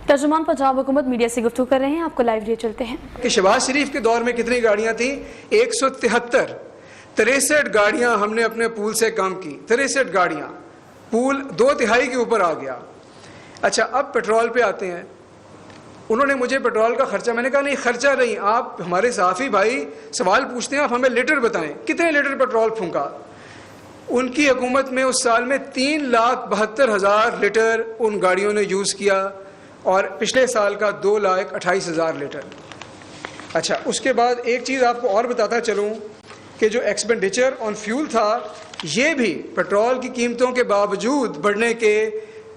ترجمان पंजाब हुकूमत मीडिया से गुफ्तगू कर रहे हैं, आपको लाइव लिए चलते हैं कि शहबाज शरीफ के दौर में कितनी गाड़ियां थी? 173 गाड़ियां हमने अपने पूल से कम की। 63 गाड़ियां, पूल 2/3 के ऊपर आ गया। अच्छा, अब पेट्रोल पे आते हैं। उन्होंने मुझे पेट्रोल का खर्चा, मैंने कहा नहीं खर्चा नहीं, आप हमारे सहाफ़ी भाई सवाल पूछते हैं, आप हमें लीटर बताएं कितने लीटर पेट्रोल फूंका। उनकी हुकूमत में उस साल में 3,72,000 लीटर उन गाड़ियों ने यूज़ किया और पिछले साल का 2,28,000 लीटर। अच्छा, उसके बाद एक चीज़ आपको और बताता चलूँ कि जो एक्सपेंडिचर ऑन फ्यूल था, ये भी पेट्रोल की कीमतों के बावजूद बढ़ने के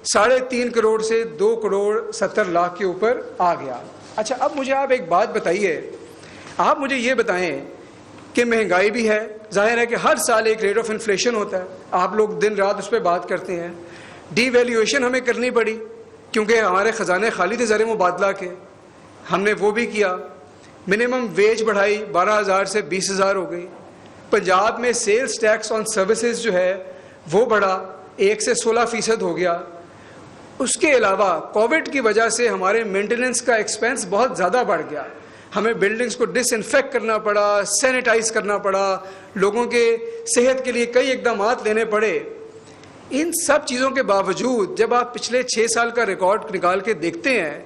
3.5 करोड़ से 2,70,00,000 के ऊपर आ गया। अच्छा, अब मुझे आप एक बात बताइए, आप मुझे ये बताएं कि महंगाई भी है, जाहिर है कि हर साल एक रेट ऑफ इन्फ्लेशन होता है, आप लोग दिन रात उस पर बात करते हैं। डीवैल्यूएशन हमें करनी पड़ी क्योंकि हमारे ख़जाने खाली थे ज़र मुबादला के, हमने वो भी किया। मिनिमम वेज बढ़ाई, 12,000 से 20,000 हो गई। पंजाब में सेल्स टैक्स ऑन सर्विसेज जो है वो बढ़ा, 1 से 16% हो गया। उसके अलावा कोविड की वजह से हमारे मेंटेनेंस का एक्सपेंस बहुत ज़्यादा बढ़ गया, हमें बिल्डिंग्स को डिसइंफेक्ट करना पड़ा, सैनिटाइज करना पड़ा, लोगों के सेहत के लिए कई इकदाम लेने पड़े। इन सब चीज़ों के बावजूद जब आप पिछले 6 साल का रिकॉर्ड निकाल के देखते हैं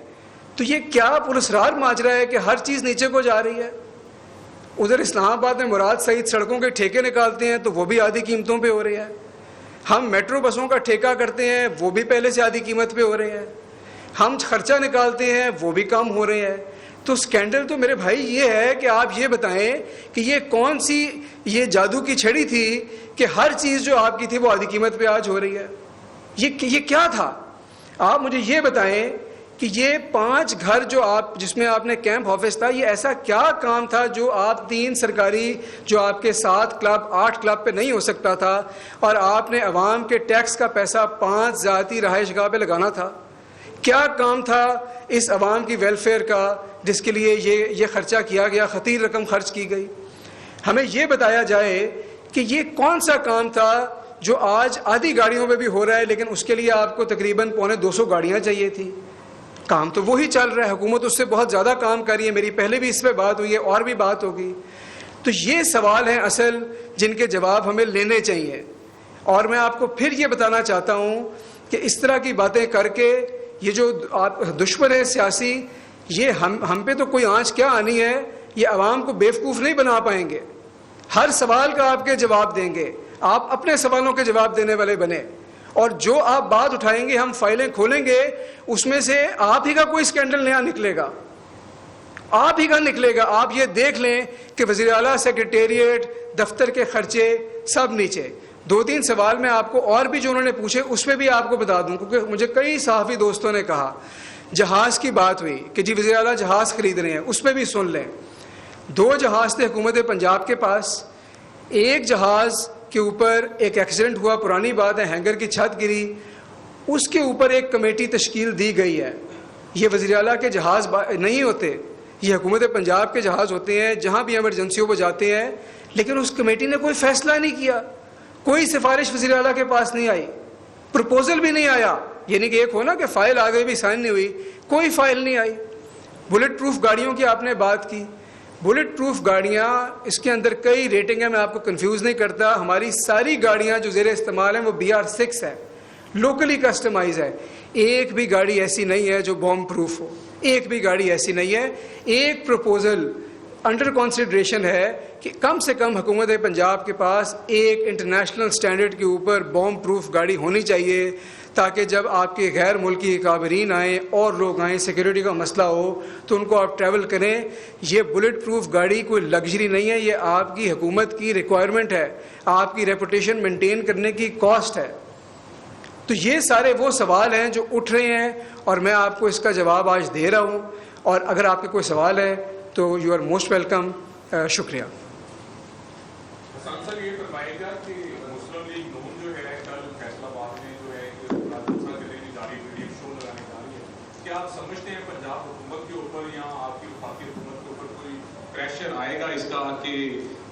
तो ये क्या पुरस्कार माजरा है कि हर चीज़ नीचे को जा रही है। उधर इस्लामाबाद में मुराद सईद सड़कों के ठेके निकालते हैं तो वो भी आधी कीमतों पे हो रही है। हम मेट्रो बसों का ठेका करते हैं, वो भी पहले से आधी कीमत पे हो रहे हैं। हम खर्चा निकालते हैं, वो भी कम हो रहे हैं। तो स्कैंडल तो मेरे भाई ये है कि आप ये बताएं कि ये कौन सी ये जादू की छड़ी थी कि हर चीज़ जो आपकी थी वो आधी कीमत पे आज हो रही है। ये क्या था? आप मुझे ये बताएं कि ये 5 घर जो आप जिसमें आपने कैंप ऑफिस था, ये ऐसा क्या काम था जो आप 3 सरकारी जो आपके 7 क्लब 8 क्लब पे नहीं हो सकता था और आपने अवाम के टैक्स का पैसा 5 ज़ाती रहायशगाह पे लगाना था? क्या काम था इस अवाम की वेलफेयर का जिसके लिए ये खर्चा किया गया, खतीर रकम खर्च की गई? हमें ये बताया जाए कि ये कौन सा काम था जो आज आधी गाड़ियों में भी हो रहा है, लेकिन उसके लिए आपको तकरीबन 250 गाड़ियाँ चाहिए थी। काम तो वही चल रहा है, हुकूमत उससे बहुत ज़्यादा काम कर रही है। मेरी पहले भी इस पर बात हुई है और भी बात होगी। तो ये सवाल हैं असल जिनके जवाब हमें लेने चाहिए। और मैं आपको फिर ये बताना चाहता हूँ कि इस तरह की बातें करके ये जो आप दुश्मन है सियासी, ये हम पे तो कोई आँच क्या आनी है, ये अवाम को बेवकूफ़ नहीं बना पाएंगे। हर सवाल का आपके जवाब देंगे, आप अपने सवालों के जवाब देने वाले बने और जो आप बात उठाएंगे हम फाइलें खोलेंगे, उसमें से आप ही का कोई स्कैंडल नया निकलेगा, आप ही का निकलेगा। आप ये देख लें कि वज़ीर आला, सेक्रेटेरिएट, दफ्तर के खर्चे सब नीचे। 2-3 सवाल मैं आपको और भी जो उन्होंने पूछे उसमें भी आपको बता दूं, क्योंकि मुझे कई सहाफ़ी दोस्तों ने कहा, जहाज़ की बात हुई कि जी वज़ीर आला जहाज़ खरीद रहे हैं, उस पर भी सुन लें। 2 जहाज़ थे हुकूमत पंजाब के पास। एक जहाज़ के ऊपर एक एक्सीडेंट हुआ, पुरानी बात है, हैंगर की छत गिरी, उसके ऊपर एक कमेटी तश्कील दी गई है। ये वज़ीर आला के जहाज़ नहीं होते, ये हुकूमत पंजाब के जहाज़ होते हैं, जहाँ भी एमरजेंसियों पर जाते हैं। लेकिन उस कमेटी ने कोई फ़ैसला नहीं किया, कोई सिफारिश वज़ीर आला के पास नहीं आई, प्रपोजल भी नहीं आया। यानी कि एक हो ना कि फ़ाइल आ गई भी साइन नहीं हुई, कोई फ़ाइल नहीं आई। बुलेट प्रूफ गाड़ियों की आपने बात की, बुलेट प्रूफ गाड़ियाँ, इसके अंदर कई रेटिंग है, मैं आपको कंफ्यूज नहीं करता। हमारी सारी गाड़ियाँ जो ज़ेर इस्तेमाल हैं वो BR6 है, लोकली कस्टमाइज है। एक भी गाड़ी ऐसी नहीं है जो बॉम्ब प्रूफ हो, एक भी गाड़ी ऐसी नहीं है। एक प्रपोजल अंडर कंसिडरेशन है कि कम से कम हुकूमत पंजाब के पास एक इंटरनेशनल स्टैंडर्ड के ऊपर बॉम्ब प्रूफ गाड़ी होनी चाहिए, ताकि जब आपके गैर मुल्की काबरीन आएँ और लोग आएँ, सिक्योरिटी का मसला हो तो उनको आप ट्रैवल करें। ये बुलेट प्रूफ गाड़ी कोई लग्जरी नहीं है, ये आपकी हुकूमत की रिक्वायरमेंट है, आपकी रेपुटेशन मेंटेन करने की कॉस्ट है। तो ये सारे वो सवाल हैं जो उठ रहे हैं और मैं आपको इसका जवाब आज दे रहा हूँ। और अगर आपके कोई सवाल है तो यू आर मोस्ट वेलकम। शुक्रिया। सांसद ये फरमाएगा कि मुस्लिम लीग नून जो है कल फैसलाबाद में जो है कि राजस्थान के लिए जारी वीडियो शो लगाने जा रही है, क्या आप समझते हैं पंजाब हुकूमत के ऊपर या आपकी वफाकी हुकूमत के ऊपर कोई प्रेशर आएगा इसका कि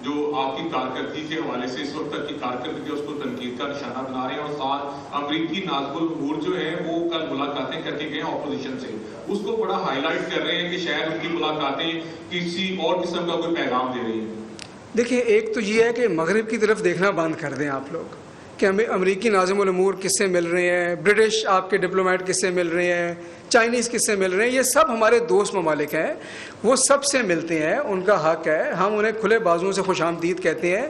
जो आपकी कारकर्दगी के हवाले से इस वक्त तक की कारकर्दगी है उसको तनकीद का निशाना बना रहे हैं, और साथ अमरीकी नाज़िमुल उमूर जो है वो कल मुलाकातें करके गए अपोजिशन से, उसको बड़ा हाईलाइट कर रहे हैं कि शायद उनकी मुलाकातें किसी और किस्म का कोई पैगाम दे रही हैं। देखिए, एक तो ये है कि मगरिब की तरफ देखना बंद कर दें आप लोग कि हमें अमरीकी नाज़िमुल उमूर किससे मिल रहे हैं, ब्रिटिश आपके डिप्लोमेट किससे मिल रहे हैं, चाइनीज़ किससे मिल रहे हैं, ये सब हमारे दोस्त ममालिक हैं, वो सब से मिलते हैं, उनका हक़ है, हम उन्हें खुले बाजुओं से खुशामदीद कहते हैं।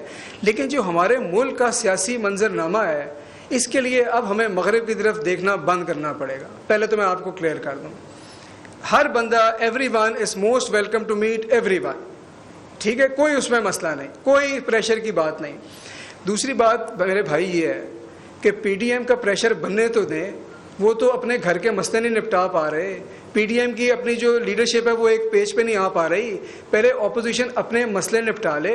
लेकिन जो हमारे मुल्क का सियासी मंजरनामा है, इसके लिए अब हमें मगरिब की तरफ देखना बंद करना पड़ेगा। पहले तो मैं आपको क्लियर कर दूँ, हर बंदा, everyone is most welcome to meet everyone, ठीक है, कोई उसमें मसला नहीं, कोई प्रेशर की बात नहीं। दूसरी बात मेरे भाई ये है कि पीडीएम का प्रेशर बनने तो दें, वो तो अपने घर के मसले नहीं निपटा पा रहे, पीडीएम की अपनी जो लीडरशिप है वो एक पेज पे नहीं आ पा रही, पहले अपोजिशन अपने मसले निपटा ले,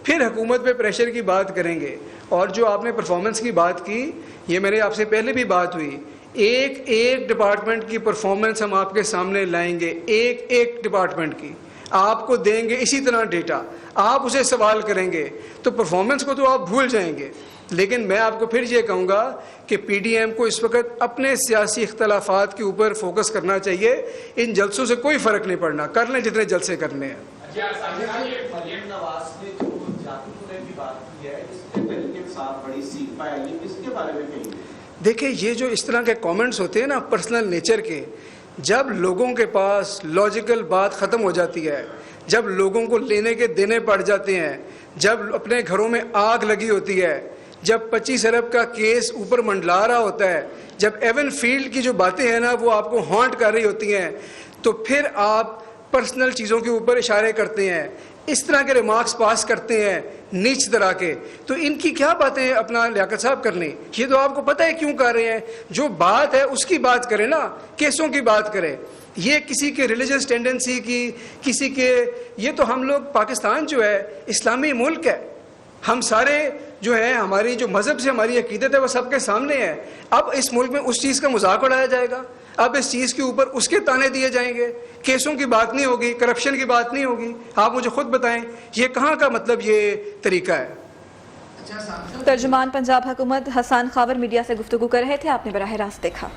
फिर हुकूमत पे प्रेशर की बात करेंगे। और जो आपने परफॉर्मेंस की बात की, ये मेरे आपसे पहले भी बात हुई, एक एक डिपार्टमेंट की परफॉर्मेंस हम आपके सामने लाएंगे, एक एक डिपार्टमेंट की आपको देंगे इसी तरह डेटा, आप उसे सवाल करेंगे तो परफॉर्मेंस को तो आप भूल जाएंगे। लेकिन मैं आपको फिर ये कहूँगा कि पीडीएम को इस वक्त अपने सियासी इख्तलाफात के ऊपर फोकस करना चाहिए, इन जलसों से कोई फ़र्क नहीं पड़ना, कर लें जितने जलसे करने हैं। मरियम नवाज ने जो जाति की बात की है, इसके तरीके के साथ बड़ी सीख पाई, इसके बारे में कहिए। देखिए, ये जो इस तरह के कमेंट्स होते हैं ना पर्सनल नेचर के, जब लोगों के पास लॉजिकल बात ख़त्म हो जाती है, जब लोगों को लेने के देने पड़ जाते हैं, जब अपने घरों में आग लगी होती है, जब 25 अरब का केस ऊपर मंडला रहा होता है, जब एवन फील्ड की जो बातें हैं ना वो आपको हॉन्ट कर रही होती हैं, तो फिर आप पर्सनल चीज़ों के ऊपर इशारे करते हैं, इस तरह के रिमार्क्स पास करते हैं नीच तरह के। तो इनकी क्या बातें अपना लियाकत साहब करनी, ये तो आपको पता है क्यों कर रहे हैं। जो बात है उसकी बात करें ना, केसों की बात करें। ये किसी के रिलीजियस टेंडेंसी की, किसी के, ये तो हम लोग, पाकिस्तान जो है इस्लामी मुल्क है, हम सारे जो है, हमारी जो मज़हब से हमारी अकीदत है वो सबके सामने है। अब इस मुल्क में उस चीज़ का मजाक उड़ाया जाएगा, अब इस चीज़ के ऊपर उसके ताने दिए जाएंगे, केसों की बात नहीं होगी, करप्शन की बात नहीं होगी। आप मुझे खुद बताएं, ये कहाँ का मतलब ये तरीका है। तर्जुमान पंजाब हुकूमत हसन खावर मीडिया से गुफ्तगू कर रहे थे, आपने बराह रास्त देखा।